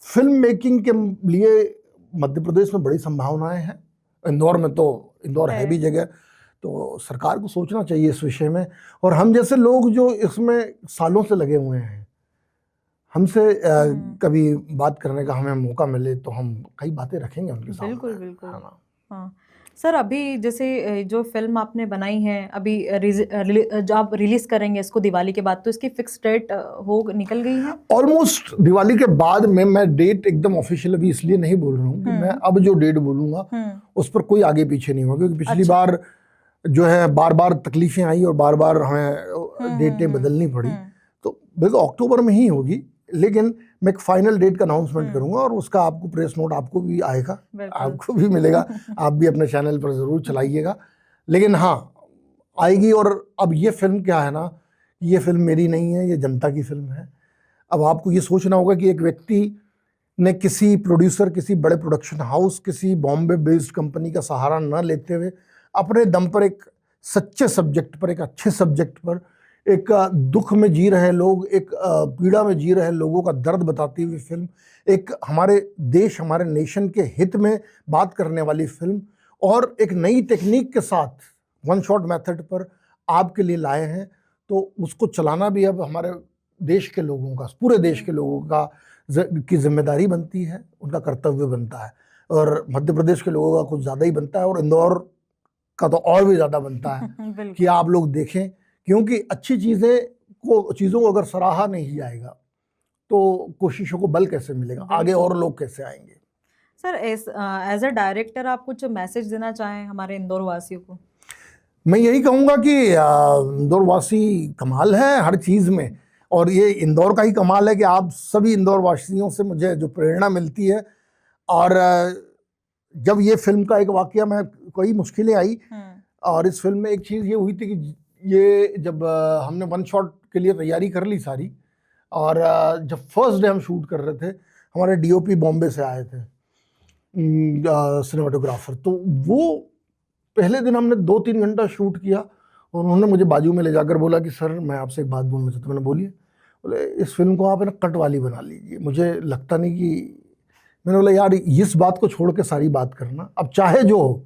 फिल्म मेकिंग के लिए मध्य प्रदेश में बड़ी संभावनाएं हैं, इंदौर में तो इंदौर है भी जगह, तो सरकार को सोचना चाहिए इस विषय में। और हम जैसे लोग जो इसमें सालों से लगे हुए हैं, हमसे कभी बात करने का हमें मौका मिले तो हम कई बातें रखेंगे उनके सामने। बिल्कुल बिल्कुल। हाँ सर, अभी जैसे जो फिल्म आपने बनाई है अभी जो आप रिलीज करेंगे इसको दिवाली के बाद, तो इसकी फिक्स डेट हो निकल गई है? ऑलमोस्ट दिवाली के बाद में मैं डेट एकदम ऑफिशियल अभी इसलिए नहीं बोल रहा हूँ कि मैं अब जो डेट बोलूंगा उस पर कोई आगे पीछे नहीं होगा, क्योंकि पिछली बार जो है बार बार तकलीफें आई और बार बार हमें डेटें बदलनी पड़ी। तो बिल्कुल अक्टूबर में ही होगी, लेकिन मैं एक फाइनल डेट का अनाउंसमेंट करूंगा और उसका आपको प्रेस नोट आपको भी आएगा, आपको भी मिलेगा, आप भी अपने चैनल पर ज़रूर चलाइएगा। लेकिन हाँ आएगी। और अब ये फिल्म क्या है ना, ये फिल्म मेरी नहीं है, ये जनता की फिल्म है। अब आपको ये सोचना होगा कि एक व्यक्ति ने किसी प्रोड्यूसर, किसी बड़े प्रोडक्शन हाउस, किसी बॉम्बे बेस्ड कंपनी का सहारा न लेते हुए अपने दम पर एक सच्चे सब्जेक्ट पर, एक अच्छे सब्जेक्ट पर, एक दुख में जी रहे लोग, एक पीड़ा में जी रहे लोगों का दर्द बताती हुई फिल्म, एक हमारे देश, हमारे नेशन के हित में बात करने वाली फिल्म, और एक नई टेक्निक के साथ वन शॉट मेथड पर आपके लिए लाए हैं। तो उसको चलाना भी अब हमारे देश के लोगों का, पूरे देश के लोगों का की जिम्मेदारी बनती है, उनका कर्तव्य बनता है। और मध्य प्रदेश के लोगों का कुछ ज़्यादा ही बनता है, और इंदौर का तो और भी ज़्यादा बनता है कि आप लोग देखें, क्योंकि अच्छी चीज़ों को अगर सराहा नहीं जाएगा तो कोशिशों को बल कैसे मिलेगा, आगे और लोग कैसे आएंगे। सर एज अ डायरेक्टर आप कुछ मैसेज देना चाहें हमारे इंदौर वासियों को? मैं यही कहूँगा कि इंदौर वासी कमाल है हर चीज़ में, और ये इंदौर का ही कमाल है कि आप सभी इंदौर वासियों से मुझे जो प्रेरणा मिलती है। और जब ये फिल्म का एक वाकया, मैं कई मुश्किलें आई, और इस फिल्म में एक चीज़ ये हुई थी कि ये जब हमने वन शॉट के लिए तैयारी कर ली सारी, और जब फर्स्ट डे हम शूट कर रहे थे, हमारे डीओपी बॉम्बे से आए थे, सिनेमाटोग्राफर, तो वो पहले दिन हमने 2-3 घंटा शूट किया, और उन्होंने मुझे बाजू में ले जाकर बोला कि सर मैं आपसे एक बात बोलना चाहता हूँ। मैंने बोलिए। बोले इस फिल्म को आप ना कट वाली बना लीजिए, मुझे लगता नहीं कि। मैंने बोला यार इस बात को छोड़ के सारी बात करना, अब चाहे जो हो,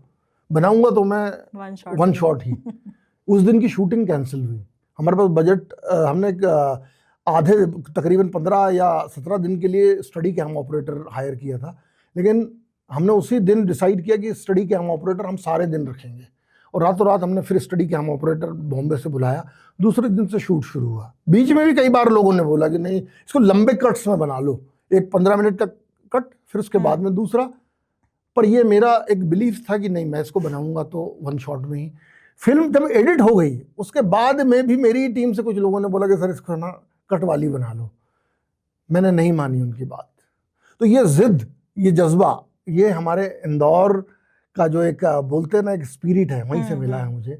बनाऊंगा तो मैं वन शॉट ही। उस दिन की शूटिंग कैंसिल हुई। हमारे पास बजट, हमने आधे तकरीबन 15 या 17 दिन के लिए स्टडी कैम ऑपरेटर हायर किया था, लेकिन हमने उसी दिन डिसाइड किया कि स्टडी कैम ऑपरेटर हम सारे दिन रखेंगे, और रातों रात हमने फिर स्टडी कैम ऑपरेटर बॉम्बे से बुलाया। दूसरे दिन से शूट शुरू हुआ। बीच में भी कई बार लोगों ने बोला कि नहीं इसको लंबे कट्स में बना लो, एक 15 मिनट का कट, फिर उसके बाद में दूसरा। पर ये मेरा एक बिलीफ था कि नहीं, मैं इसको बनाऊंगा तो वन शॉट में ही। फिल्म जब एडिट हो गई उसके बाद में भी मेरी टीम से कुछ लोगों ने बोला कि सर इसको ना कट वाली बना लो। मैंने नहीं मानी उनकी बात। तो ये जिद, ये जज्बा, ये हमारे इंदौर का जो एक बोलते हैं ना एक स्पिरिट है, वहीं से मिला है मुझे।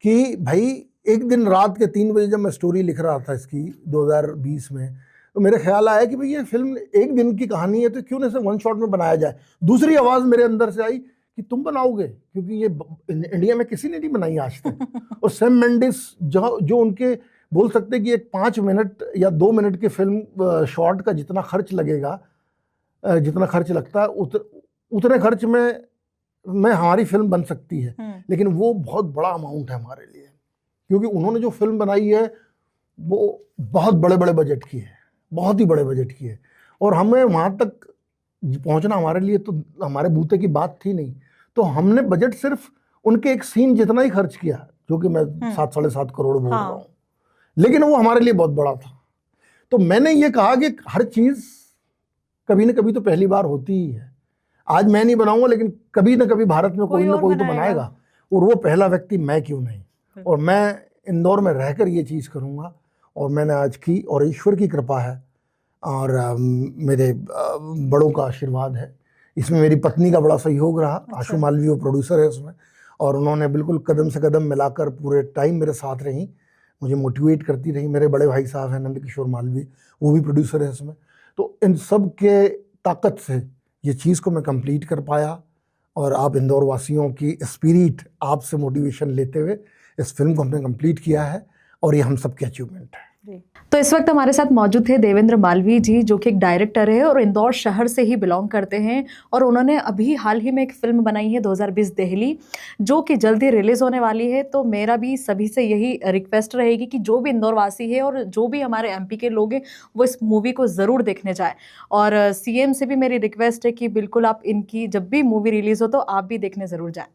कि भाई एक दिन रात के 3 बजे जब मैं स्टोरी लिख रहा था इसकी 2020 में, तो मेरे ख्याल आया कि भाई ये फिल्म एक दिन की कहानी है, तो क्यों ना इसे वन शॉट में बनाया जाए। दूसरी आवाज़ मेरे अंदर से आई कि तुम बनाओगे, क्योंकि ये इंडिया में किसी ने नहीं बनाई आज तक। और सैम मेंडिस जो उनके बोल सकते कि एक 5 मिनट या 2 मिनट की फिल्म शॉट का जितना खर्च लगेगा, जितना खर्च लगता है, उतने खर्च में हमारी फिल्म बन सकती है। लेकिन वो बहुत बड़ा अमाउंट है हमारे लिए, क्योंकि उन्होंने जो फिल्म बनाई है वो बहुत बड़े बड़े बजट की है, बहुत ही बड़े बजट की है। और हमें वहाँ तक पहुँचना हमारे लिए तो हमारे बूते की बात थी नहीं। तो हमने बजट सिर्फ उनके एक सीन जितना ही खर्च किया, जो कि मैं 7-7.5 करोड़ बोल रहा हूँ, लेकिन वो हमारे लिए बहुत बड़ा था। तो मैंने ये कहा कि हर चीज़ कभी ना कभी तो पहली बार होती ही है। आज मैं नहीं बनाऊंगा, लेकिन कभी ना कभी भारत में कोई ना कोई तो बनाएगा, और वो पहला व्यक्ति मैं क्यों नहीं। और मैं इंदौर में रहकर ये चीज़ करूँगा, और मैंने आज की, और ईश्वर की कृपा है और मेरे बड़ों का आशीर्वाद है। इसमें मेरी पत्नी का बड़ा सहयोग रहा। आशु मालवी वो प्रोड्यूसर है उसमें, और उन्होंने बिल्कुल कदम से कदम मिलाकर पूरे टाइम मेरे साथ रही, मुझे मोटिवेट करती रही। मेरे बड़े भाई साहब हैं नंद किशोर मालवी, वो भी प्रोड्यूसर है इसमें। तो इन सब के ताकत से ये चीज़ को मैं कंप्लीट कर पाया, और आप इंदौर वासियों की स्पिरिट, आपसे मोटिवेशन लेते हुए इस फिल्म को हमने कंप्लीट किया है, और ये हम सबकी अचीवमेंट है। तो इस वक्त हमारे साथ मौजूद थे देवेंद्र मालवीय जी, जो कि एक डायरेक्टर है और इंदौर शहर से ही बिलोंग करते हैं, और उन्होंने अभी हाल ही में एक फिल्म बनाई है 2020 दिल्ली, जो कि जल्द ही रिलीज होने वाली है। तो मेरा भी सभी से यही रिक्वेस्ट रहेगी कि जो भी इंदौर वासी है और जो भी हमारे एमपी के लोग हैं वो इस मूवी को ज़रूर देखने जाए। और सीएम से भी मेरी रिक्वेस्ट है कि बिल्कुल आप इनकी जब भी मूवी रिलीज हो तो आप भी देखने ज़रूर जाएं।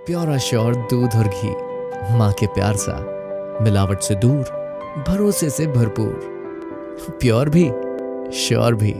प्योर श्योर दूध और घी, माँ के प्यार सा, मिलावट से दूर, भरोसे से भरपूर, प्योर भी श्योर भी।